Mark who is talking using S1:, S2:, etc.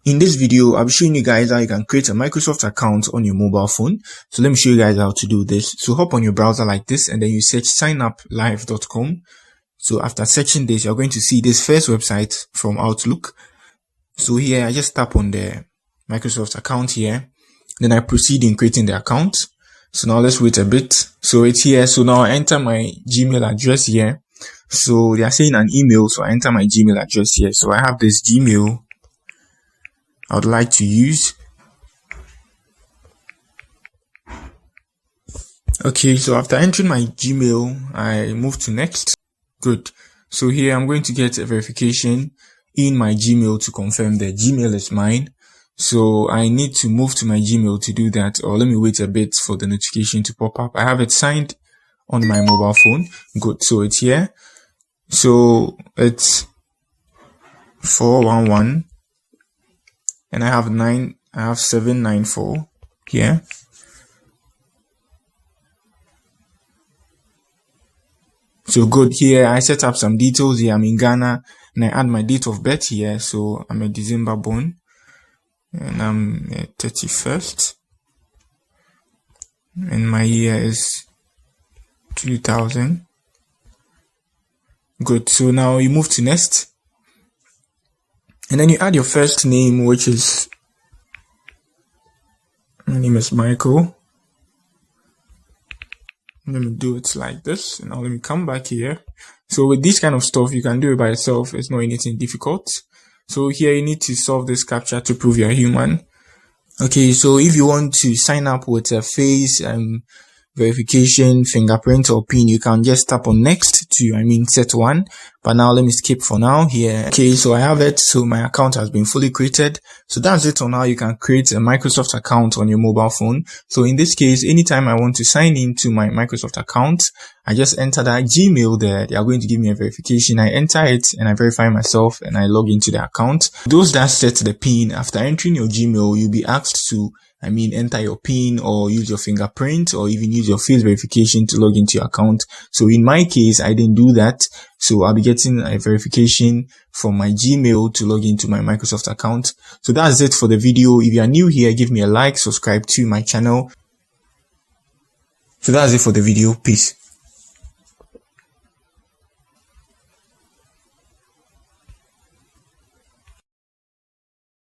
S1: In this video, I'll be showing you guys how you can create a Microsoft account on your mobile phone. So let me show you guys how to do this. So hop on your browser like this and then you search signuplive.com. So after searching this, you're going to see this first website from Outlook. So here I just tap on the Microsoft account here. Then I proceed in creating the account. So now let's wait a bit. So it's here. So now I enter my Gmail address here. So they are saying an email. So I enter my Gmail address here. So I have this Gmail I would like to use. Okay, so after entering my Gmail, I move to next. Good. So here I'm going to get a verification in my Gmail to confirm that Gmail is mine. So I need to move to my Gmail to do that, or let me wait a bit for the notification to pop up. I have it signed on my mobile phone. Good. So it's here. So it's 411. And I have 794 here. So good. Here I set up some details here. I'm in Ghana and I add my date of birth here. So I'm a December born and I'm 31st and my year is 2000. Good. So now you move to next. And then you add your first name, which is, my name is Michael. Let me do it like this. And now let me come back here. So with this kind of stuff, you can do it by yourself. It's not anything difficult. So here you need to solve this captcha to prove you're human. Okay, so if you want to sign up with a face verification, fingerprint or PIN, you can just tap on next to, set one. But now let me skip for now here. Okay, so I have it. So my account has been fully created. So that's it on how you can create a Microsoft account on your mobile phone. So in this case, anytime I want to sign into my Microsoft account, I just enter that Gmail there. They are going to give me a verification. I enter it and I verify myself and I log into the account. Those that set the PIN, after entering your Gmail, you'll be asked to enter your PIN or use your fingerprint or even use your face verification to log into your account. So in my case, I didn't do that. So I'll be getting a verification from my Gmail to log into my Microsoft account. So that's it for the video. If you are new here, give me a like, subscribe to my channel. So that's it for the video. Peace.